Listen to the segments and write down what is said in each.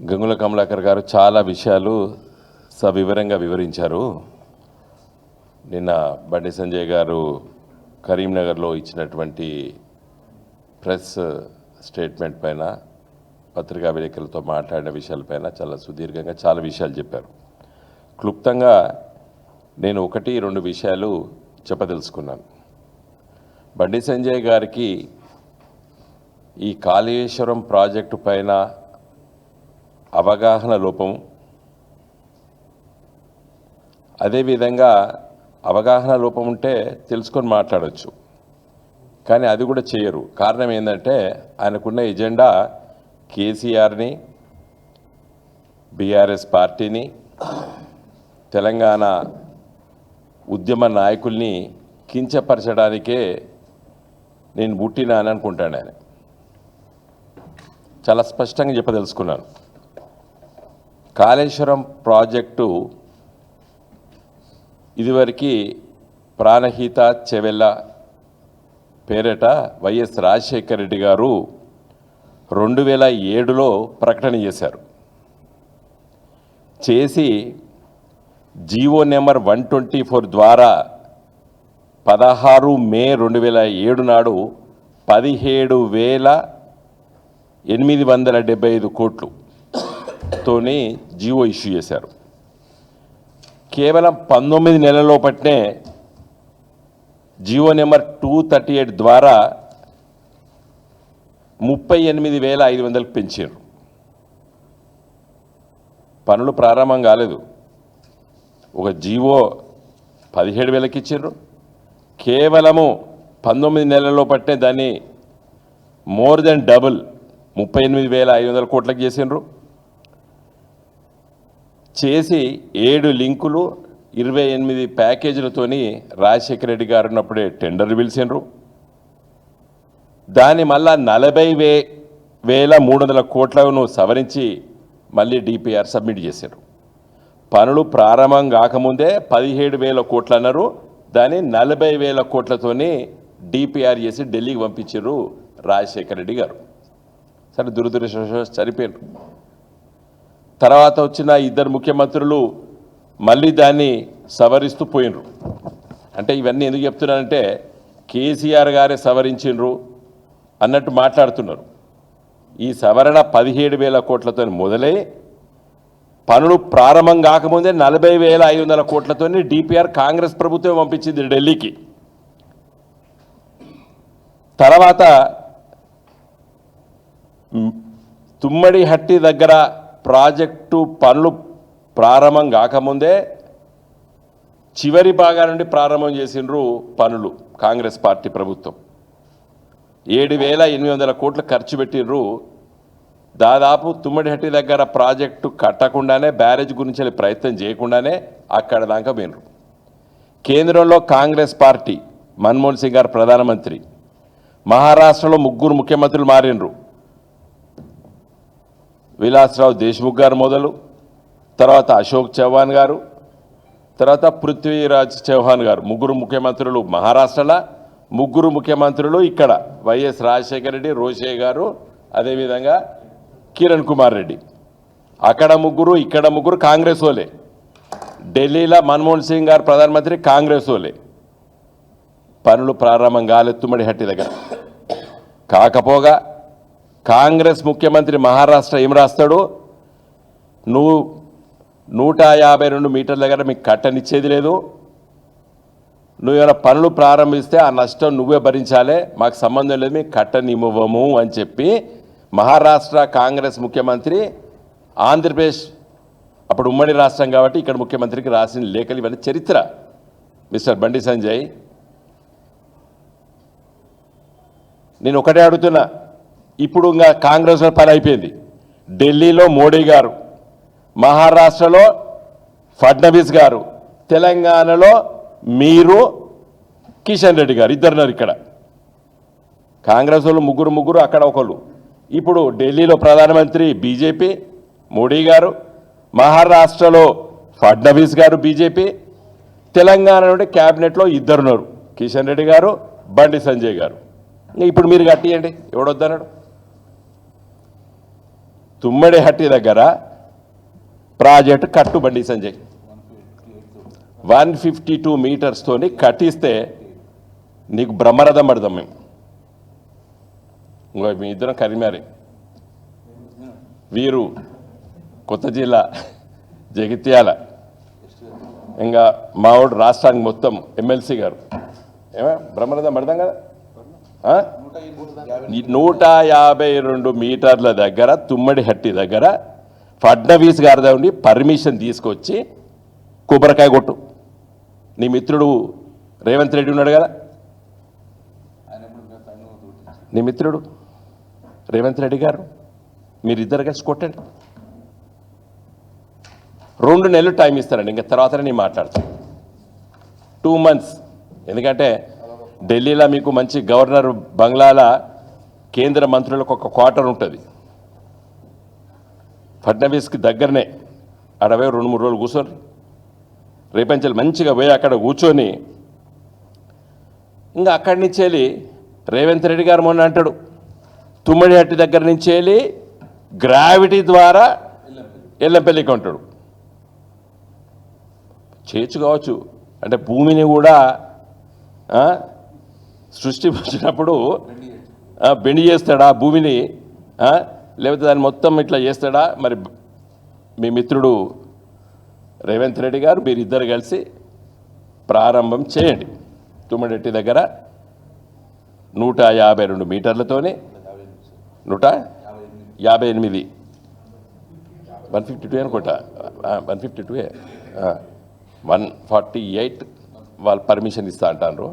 గంగుల కమలాకర్ గారు చాలా విషయాలు సవివరంగా వివరించారు. నిన్న బండి సంజయ్ గారు కరీంనగర్లో ఇచ్చినటువంటి ప్రెస్ స్టేట్మెంట్ పైన పత్రికా విలేకరులతో మాట్లాడిన విషయాలపైన చాలా సుదీర్ఘంగా చాలా విషయాలు చెప్పారు. క్లుప్తంగా నేను 1-2 విషయాలు చెప్పదలుచుకున్నాను. బండి సంజయ్ గారికి ఈ కాళేశ్వరం ప్రాజెక్టు పైన అవగాహన లోపం, అదేవిధంగా అవగాహన లోపం ఉంటే తెలుసుకొని మాట్లాడవచ్చు, కానీ అది కూడా చేయరు. కారణం ఏంటంటే ఆయనకున్న ఎజెండా కేసీఆర్ని, బీఆర్ఎస్ పార్టీని, తెలంగాణ ఉద్యమ నాయకుల్ని కించపరచడానికే నేను పుట్టినా అని అనుకుంటాను. ఆయన చాలా స్పష్టంగా చెప్పదలుచుకున్నాను. కాళేశ్వరం ప్రాజెక్టు ఇదివరకు ప్రాణహిత చెవెళ్ళ పేరిట వైఎస్ రాజశేఖర రెడ్డి గారు 2007లో ప్రకటన చేశారు. చేసి జీవో నెంబర్ 124 ద్వారా 16 మే 2007 నాడు 17,875 కోట్లుతోని జీవో ఇష్యూ చేశారు. కేవలం 19 నెలల్లో పట్టినే జీవో నెంబర్ 238 ద్వారా 38,500 పెంచారు. పనులు ప్రారంభం కాలేదు. ఒక జీవో 17,000కి ఇచ్చారు. కేవలము 19 నెలల్లో పట్టిన దాన్ని మోర్ దెన్ డబుల్ 38,500 కోట్లకు చేసిండ్రు. చేసి 7 లింకులు 28 ప్యాకేజీలతోని రాజశేఖర రెడ్డి గారు ఉన్నప్పుడే టెండర్లు పిలిచిండ్రు. దాన్ని మళ్ళా 40,300 కోట్లను సవరించి మళ్ళీ డిపిఆర్ సబ్మిట్ చేశారు. పనులు ప్రారంభం కాకముందే 17,000 కోట్లు అన్నారు. దాన్ని 40,000 కోట్లతోని డిపిఆర్ చేసి ఢిల్లీకి పంపించారు రాజశేఖర రెడ్డి గారు. సరే, దురదృష్టవశాత్తు చనిపోయారు. తర్వాత వచ్చిన 2 ముఖ్యమంత్రులు మళ్ళీ దాన్ని సవరిస్తూ పోయినరు. అంటే ఇవన్నీ ఎందుకు చెప్తున్నానంటే కేసీఆర్ గారే సవరించిండ్రు అన్నట్టు మాట్లాడుతున్నారు. ఈ సవరణ 17,000 కోట్లతో మొదలై పనులు ప్రారంభం కాకముందే 40,500 కోట్లతో డిపిఆర్ కాంగ్రెస్ ప్రభుత్వం పంపించింది ఢిల్లీకి. తర్వాత తుమ్మడిహట్టి దగ్గర ప్రాజెక్టు పనులు ప్రారంభం కాకముందే చివరి భాగా నుండి ప్రారంభం చేసిండ్రు పనులు. కాంగ్రెస్ పార్టీ ప్రభుత్వం 7,800 కోట్లు ఖర్చు పెట్టిండ్రు. దాదాపు తుమ్మడిహట్టి దగ్గర ప్రాజెక్టు కట్టకుండానే, బ్యారేజ్ గురించి ప్రయత్నం చేయకుండానే అక్కడ దాకా పోయినరు. కేంద్రంలో కాంగ్రెస్ పార్టీ, మన్మోహన్ సింగ్ గారు ప్రధానమంత్రి, మహారాష్ట్రలో 3 ముఖ్యమంత్రులు మారినరు. విలాస్రావు దేశ్ముఖ్ గారు మొదలు, తర్వాత అశోక్ చౌహాన్ గారు, తర్వాత పృథ్వీరాజ్ చౌహాన్ గారు, 3 ముఖ్యమంత్రులు మహారాష్ట్రలో, 3 ముఖ్యమంత్రులు ఇక్కడ వైఎస్ రాజశేఖర రెడ్డి, రోషే గారు, అదేవిధంగా కిరణ్ కుమార్ రెడ్డి. అక్కడ 3, ఇక్కడ 3 కాంగ్రెస్ వాళ్ళే. ఢిల్లీలో మన్మోహన్ సింగ్ గారు ప్రధానమంత్రి, కాంగ్రెస్ వాళ్ళే. పనులు ప్రారంభం కాలేదు తుమ్మడిహట్టి దగ్గర. కాకపోగా కాంగ్రెస్ ముఖ్యమంత్రి మహారాష్ట్ర ఏం రాస్తాడు, నువ్వు 152 మీటర్ల దగ్గర మీకు కట్టనిచ్చేది లేదు, నువ్వు ఏమైనా పనులు ప్రారంభిస్తే ఆ నష్టం నువ్వే భరించాలి, మాకు సంబంధం లేదు, మీకు కట్టనివ్వము అని చెప్పి మహారాష్ట్ర కాంగ్రెస్ ముఖ్యమంత్రి, ఆంధ్రప్రదేశ్ అప్పుడు ఉమ్మడి రాష్ట్రం కాబట్టి ఇక్కడ ముఖ్యమంత్రికి రాసిన లేఖలు ఇవన్నీ చరిత్ర. మిస్టర్ బండి సంజయ్, నేను ఒకటే అడుగుతున్నా, ఇప్పుడు ఇంకా కాంగ్రెస్లో పని అయిపోయింది. ఢిల్లీలో మోడీ గారు, మహారాష్ట్రలో ఫడ్నవీస్ గారు, తెలంగాణలో మీరు కిషన్ రెడ్డి గారు, ఇద్దరున్నారు ఇక్కడ. కాంగ్రెస్ వాళ్ళు 3 అక్కడ ఒకళ్ళు. ఇప్పుడు ఢిల్లీలో ప్రధానమంత్రి బీజేపీ మోడీ గారు, మహారాష్ట్రలో ఫడ్నవీస్ గారు బీజేపీ, తెలంగాణ నుండి క్యాబినెట్లో 2 ఉన్నారు, కిషన్ రెడ్డి గారు, బండి సంజయ్ గారు. ఇప్పుడు మీరు కట్టియండి, ఎవడొద్దన్నాడు? తుమ్మడిహట్టి దగ్గర ప్రాజెక్టు కట్టుబండి సంజయ్ 152 మీటర్స్తోని కట్టిస్తే నీకు బ్రహ్మరథం పడదాం మేము. ఇంకో మీ ఇద్దరం కరిమారి, వీరు కొత్త జిల్లా జగిత్యాల, ఇంకా మావాడు రాష్ట్రానికి మొత్తం ఎమ్మెల్సీ గారు ఏమో బ్రహ్మరథం పడదాం కదా. 152 మీటర్ల దగ్గర తుమ్మడిహట్టి దగ్గర ఫడ్నవీస్ గారి నుండి పర్మిషన్ తీసుకొచ్చి కొబ్బరికాయ కొట్టు. నీ మిత్రుడు రేవంత్ రెడ్డి ఉన్నాడు కదా, నీ మిత్రుడు రేవంత్ రెడ్డి గారు, మీరిద్దరు కలిసి కొట్టండి. 2 నెలలు టైం ఇస్తానండి, ఇంకా తర్వాతనే నేను మాట్లాడతాను. 2 months. ఎందుకంటే ఢిల్లీలో మీకు మంచి గవర్నర్ బంగ్లాల కేంద్ర మంత్రులకు ఒక క్వార్టర్ ఉంటుంది. ఫడ్నవీస్కి దగ్గరనే అడవే 2-3 రోజులు కూర్చొని రేపంచెలు మంచిగా పోయి అక్కడ కూర్చొని ఇంకా అక్కడి నుంచి వెళ్ళి రేవంత్ రెడ్డి గారు మొన్న అంటాడు తుమ్మడిహట్టి దగ్గర నుంచి వెళ్ళి గ్రావిటీ ద్వారా ఎల్లంపల్లికి ఉంటాడు. చేయొచ్చు కావచ్చు, అంటే భూమిని కూడా సృష్టి వచ్చినప్పుడు బెండి చేస్తాడా భూమిని, లేకపోతే దాన్ని మొత్తం ఇట్లా చేస్తాడా? మరి మీ మిత్రుడు రేవంత్ రెడ్డి గారు మీరిద్దరు కలిసి ప్రారంభం చేయండి. తుమ్మడిహట్టి దగ్గర 152 మీటర్లతోనే 158 152 అనుకుంటా, 152 148 వాళ్ళు పర్మిషన్ ఇస్తా అంటారు.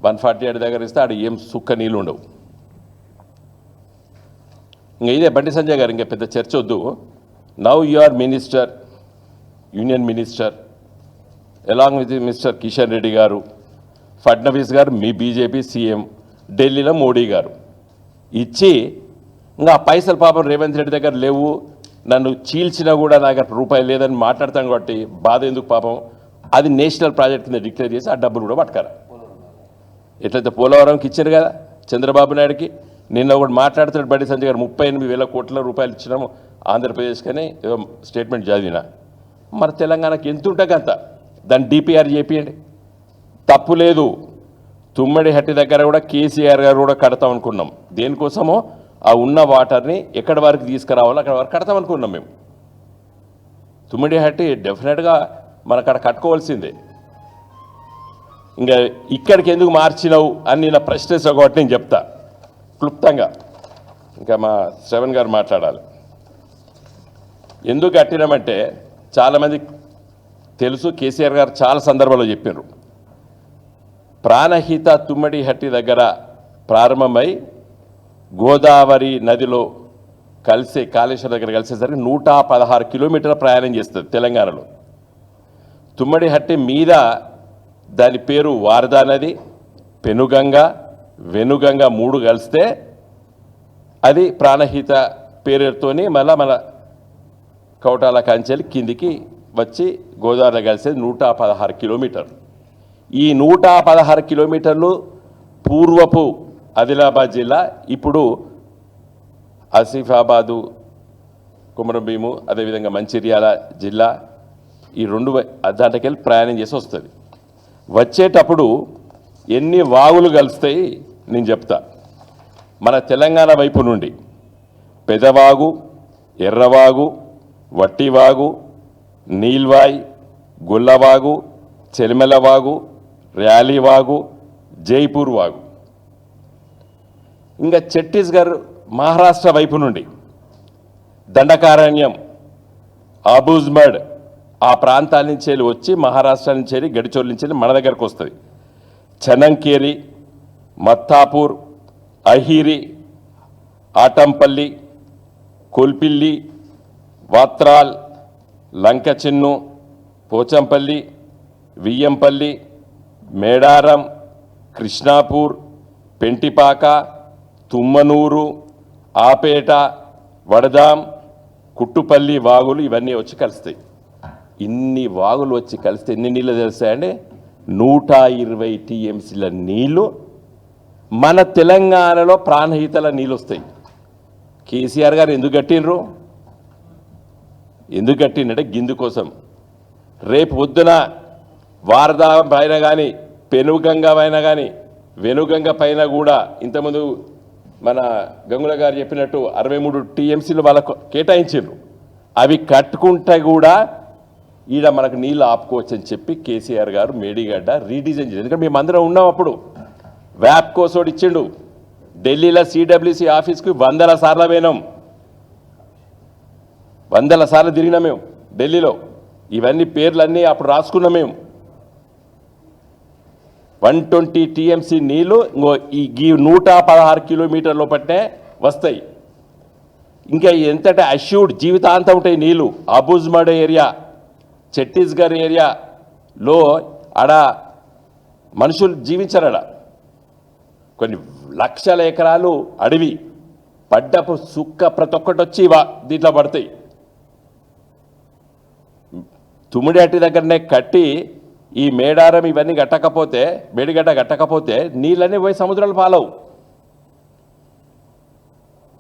148 దగ్గర ఇస్తే ఆడ ఏం సుక్క నీళ్ళు ఉండవు. ఇంకా ఇదే బండి సంజయ్ గారు, ఇంకా పెద్ద చర్చ వద్దు. Now you are minister, union minister, along with mister Kishan Reddy గారు, ఫడ్నవీస్ గారు మీ బీజేపీ సీఎం, ఢిల్లీలో మోడీ గారు ఇచ్చి ఇంకా పైసలు పాపం రేవంత్ రెడ్డి దగ్గర లేవు, నన్ను చీల్చినా కూడా నా దగ్గర రూపాయలు లేదని మాట్లాడతాను కాబట్టి బాధ ఎందుకు పాపం, అది నేషనల్ ప్రాజెక్ట్ కింద డిక్లేర్ చేసి ఆ డబ్బులు కూడా పట్టుకారా. ఎట్లయితే పోలవరంకి ఇచ్చారు కదా చంద్రబాబు నాయుడుకి, నిన్న ఒకటి మాట్లాడుతాడు బండి సంజయ్ గారు 38,000 కోట్ల రూపాయలు ఇచ్చినాము ఆంధ్రప్రదేశ్కని ఏదో స్టేట్మెంట్ చదివినా. మరి తెలంగాణకి ఎంత ఉంటుంది అంత, దాన్ని డిపిఆర్ చేపియండి, తప్పు లేదు. తుమ్మడిహట్టి దగ్గర కూడా కేసీఆర్ గారు కూడా కడతాం అనుకున్నాం. దేనికోసమో ఆ ఉన్న వాటర్ని ఎక్కడి వరకు తీసుకురావాలో అక్కడ వరకు కడతాం అనుకున్నాం మేము. తుమ్మడిహట్టి డెఫినెట్గా మనకు అక్కడ కట్టుకోవాల్సిందే. ఇంకా ఇక్కడికి ఎందుకు మార్చినావు అని నేను ప్రశ్నిస్తా కాబట్టి నేను చెప్తా క్లుప్తంగా. ఇంకా మా శ్రవణ్ గారు మాట్లాడాలి. ఎందుకు కట్టినామంటే చాలామంది తెలుసు, కేసీఆర్ గారు చాలా సందర్భాల్లో చెప్పారు. ప్రాణహిత తుమ్మడిహట్టి దగ్గర ప్రారంభమై గోదావరి నదిలో కలిసే కాళేశ్వరం దగ్గర కలిసేసరికి 116 కిలోమీటర్ల ప్రయాణం చేస్తుంది తెలంగాణలో. తుమ్మడిహట్టి మీద దాని పేరు వారదా నది, పెనుగంగ, వెనుగంగ 3 కలిస్తే అది ప్రాణహిత పేరుతోని మళ్ళా మన కౌటాల కంచెలు కిందికి వచ్చి గోదావరిలో కలిసేది 116 కిలోమీటర్లు. ఈ 116 కిలోమీటర్లు పూర్వపు ఆదిలాబాద్ జిల్లా, ఇప్పుడు ఆసిఫాబాదు, కుమరంభీము, అదేవిధంగా మంచిర్యాల జిల్లా, ఈ 2 దాంట్లోకెళ్ళి ప్రయాణం చేసి వస్తుంది. వచ్చేటప్పుడు ఎన్ని వాగులు కలుస్తాయి నేను చెప్తా. మన తెలంగాణ వైపు నుండి పెదవాగు, ఎర్రవాగు, వట్టివాగు, నీల్వాయి, గుల్లవాగు, చెలిమెలవాగు, ర్యాలీవాగు, జైపూర్ వాగు, ఇంకా ఛత్తీస్గఢ్ మహారాష్ట్ర వైపు నుండి దండకారణ్యం, ఆబూజ్మడ్, ఆ ప్రాంతాల నుంచి వెళ్ళి వచ్చి మహారాష్ట్ర నుంచి వెళ్ళి గడిచోళ్ళ నుంచి వెళ్ళి మన దగ్గరకు వస్తుంది. చనంకేరి, మత్తాపూర్, అహీరి, ఆటంపల్లి, కోల్పిల్లి, వాత్రాల్, లంకచిన్ను, పోచంపల్లి, వియ్యంపల్లి, మేడారం, కృష్ణాపూర్, పెంటిపాక, తుమ్మనూరు, ఆపేట, వడదాం, కుట్టుపల్లి వాగులు ఇవన్నీ వచ్చి కలుస్తాయి. ఇన్ని వాగులు వచ్చి కలిస్తే ఎన్ని నీళ్ళు తెలుస్తాయండి? 120 టీఎంసీల నీళ్లు మన తెలంగాణలో ప్రాణహితల నీళ్ళు వస్తాయి. కేసీఆర్ గారు ఎందుకు కట్టినరు? ఎందుకు కట్టిందంటే గిందు కోసం. రేపు పొద్దున వారధా పైన కానీ పెనుగంగ పైన కానీ వెనుగంగ పైన కూడా ఇంతకుముందు మన గంగుల గారు చెప్పినట్టు 63 టీఎంసీలు వాళ్ళకు కేటాయించారు. అవి కట్టుకుంటే కూడా ఈడ మనకు నీళ్ళు ఆపుకోవచ్చు అని చెప్పి కేసీఆర్ గారు మేడిగడ్డ రీడిజైన్ చేశారు. ఎందుకంటే మేమందరం ఉన్నాం అప్పుడు. వ్యాప్ కోసోడు ఇచ్చిండు. ఢిల్లీలో సిడబ్ల్యూసి ఆఫీస్కి 100 సార్లు పోయినాం, 100 సార్లు తిరిగినాం మేము ఢిల్లీలో. ఇవన్నీ పేర్లన్నీ అప్పుడు రాసుకున్నాం మేము. 120 టీఎంసీ నీళ్లు ఇంకో ఈ 116 కిలోమీటర్ల పట్టే వస్తాయి. ఇంకా ఎంతటా అష్యూర్డ్ జీవితాంతం ఉంటాయి నీళ్లు. అబుజ్మడ్ ఏరియా, ఛత్తీస్గఢ్ ఏరియాలో ఆడ మనుషులు జీవించారడ. కొన్ని లక్షల ఎకరాలు అడవి, పడ్డపు సుక్క ప్రతి ఒక్కటి వచ్చి దీంట్లో పడతాయి. తుమ్మిడిహట్టి దగ్గరనే కట్టి ఈ మేడారం ఇవన్నీ కట్టకపోతే, మేడిగడ్డ కట్టకపోతే నీళ్ళన్నీ పోయి సముద్రాలు పాలవు.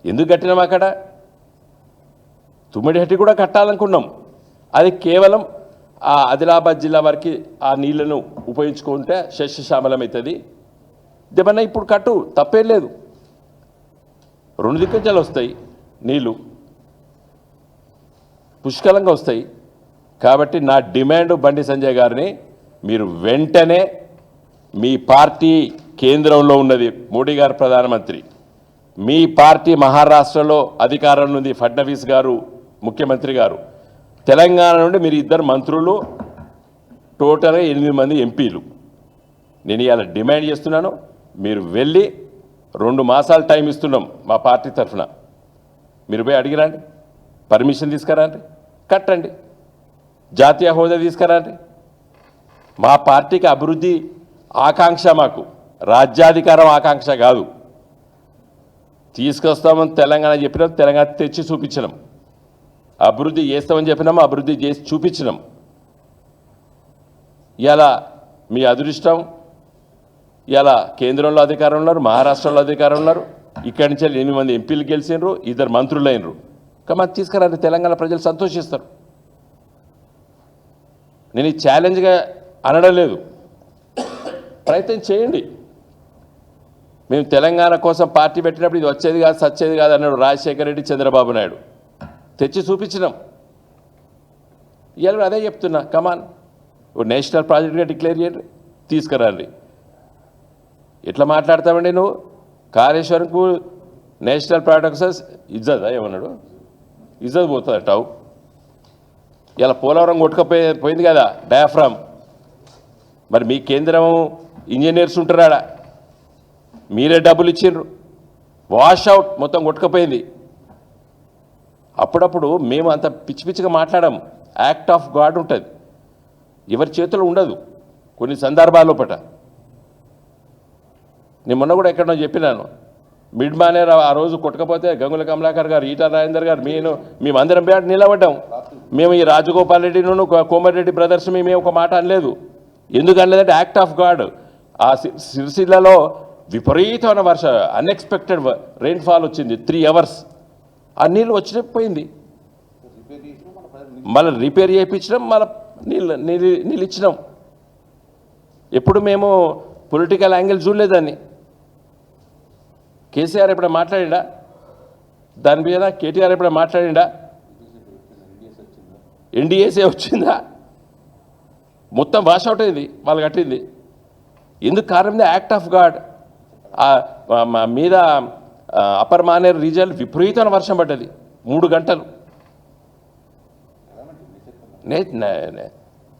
ఎందుకు కట్టినాం అక్కడ? తుమ్మిడిహట్టి కూడా కట్టాలనుకున్నాం. అది కేవలం ఆ ఆదిలాబాద్ జిల్లా వరకు ఆ నీళ్లను ఉపయోగించుకుంటే శస్యశ్యామలం అవుతుంది. దేమన్నా ఇప్పుడు కట్టు, తప్పేం లేదు. 2 దిగ్గజాలు వస్తాయి, నీళ్ళు పుష్కలంగా వస్తాయి. కాబట్టి నా డిమాండ్ బండి సంజయ్ గారిని, మీరు వెంటనే మీ పార్టీ కేంద్రంలో ఉన్నది, మోడీ గారు ప్రధానమంత్రి, మీ పార్టీ మహారాష్ట్రలో అధికారంలో ఉంది, ఫడ్నవీస్ గారు ముఖ్యమంత్రి గారు, తెలంగాణ నుండి మీరు 2 మంత్రులు, టోటల్గా 8 మంది ఎంపీలు. నేను ఇవాళ డిమాండ్ చేస్తున్నాను, మీరు వెళ్ళి 2 మాసాలు టైం ఇస్తున్నాం మా పార్టీ తరఫున. మీరు పోయి అడిగిరండి, పర్మిషన్ తీసుకురండి, కట్టండి, జాతీయ హోదా తీసుకురండి. మా పార్టీకి అభివృద్ధి ఆకాంక్ష, మాకు రాజ్యాధికారం ఆకాంక్ష కాదు. తీసుకొస్తామని తెలంగాణ చెప్పినాం, తెలంగాణ తెచ్చి చూపించినాం. అభివృద్ధి చేస్తామని చెప్పినాము, అభివృద్ధి చేసి చూపించినాం. ఇలా మీ అదృష్టం, ఇలా కేంద్రంలో అధికారం ఉన్నారు, మహారాష్ట్రలో అధికారం ఉన్నారు. ఇక్కడి నుంచి 8 మంది ఎంపీలు గెలిచినారు, 2 మంత్రులు అయినరు. కాబట్టి తీసుకురండి, తెలంగాణ ప్రజలు సంతోషిస్తారు. నేను ఈ ఛాలెంజ్గా అనడం లేదు, ప్రయత్నం చేయండి. మేము తెలంగాణ కోసం పార్టీ పెట్టినప్పుడు ఇది వచ్చేది కాదు, సచ్చేది కాదు అన్నాడు రాజశేఖర రెడ్డి, చంద్రబాబు నాయుడు. తెచ్చి చూపించినాం. ఇవాళ అదే చెప్తున్నా, కమాన్ నేషనల్ ప్రాజెక్ట్గా డిక్లేర్ చేయండి, తీసుకురండి. ఎట్లా మాట్లాడతామండి నువ్వు? కాళేశ్వరంకు నేషనల్ ప్రాజెక్ట్ ఇజ్జత్ ఏమన్నాడు, ఇజ్జత్ పోతుంది అంటావు. ఇలా పోలవరం కొట్టుకపోయింది కదా డయాఫ్రామ్. మరి మీ కేంద్రం ఇంజనీర్స్ ఉంటారా? మీరే డబ్బులు ఇచ్చిండ్రు, వాష్ అవుట్ మొత్తం కొట్టుకపోయింది. అప్పుడప్పుడు మేము అంత పిచ్చి పిచ్చిగా మాట్లాడాము. యాక్ట్ ఆఫ్ గాడ్ ఉంటుంది, ఎవరి చేతిలో ఉండదు కొన్ని సందర్భాల్లో పట. నేను మొన్న కూడా ఎక్కడో చెప్పినాను, మిడ్ మానేర్ ఆ రోజు కొట్టకపోతే గంగుల కమలాకర్ గారు, ఈటా రాజేందర్ గారు, మేమందరం బయట నిలబడ్డాం. మేము ఈ రాజగోపాల్ రెడ్డిను కోమటిరెడ్డి బ్రదర్స్ మేము ఒక మాట అనలేదు. ఎందుకు అనలేదంటే యాక్ట్ ఆఫ్ గాడ్. ఆ సిరిసిల్లలో విపరీతమైన అన్ఎక్స్పెక్టెడ్ రెయిన్ఫాల్ వచ్చింది, 3 అవర్స్. ఆ నీళ్ళు వచ్చిపోయింది, మళ్ళీ రిపేర్ చేయించడం, మళ్ళీ నీళ్ళు ఇచ్చినాం. ఎప్పుడు మేము పొలిటికల్ యాంగిల్ చూడలేదాన్ని. కేసీఆర్ ఎప్పుడైనా మాట్లాడిండా దాని మీద? కేటీఆర్ ఎప్పుడైనా మాట్లాడిండా? ఎన్డీఏసీ వచ్చిందా? మొత్తం వాష్ అవుట్ అయింది వాళ్ళు కట్టింది. ఎందుకు కారణం? Act of God. మీద అప్పర్ మానేర్ రీజన్ విపరీతమైన వర్షం పడ్డది, 3 గంటలు.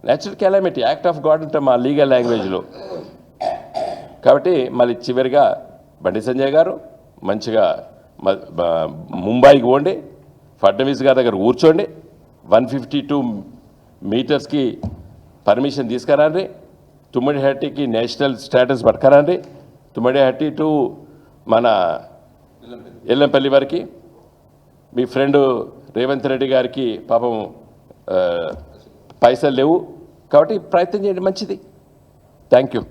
Natural calamity, act of God అంటే మా లీగల్ లాంగ్వేజ్లో. కాబట్టి మళ్ళీ చివరిగా బండి సంజయ్ గారు మంచిగా ముంబైకి పోండి, ఫడ్నవీస్ గారి దగ్గర కూర్చోండి, 152 మీటర్స్కి పర్మిషన్ తీసుకురండి, తుమ్మిడిహట్టికి నేషనల్ స్టేటస్ పట్టుకురండి, తుమ్మిడిహట్టి టు మన ఎల్లంపల్లి వరకు. మీ ఫ్రెండ్ రేవంత్ రెడ్డి గారికి పాపం పైసలు లేవు కాబట్టి ప్రయత్నం చేయండి, మంచిది. Thank you.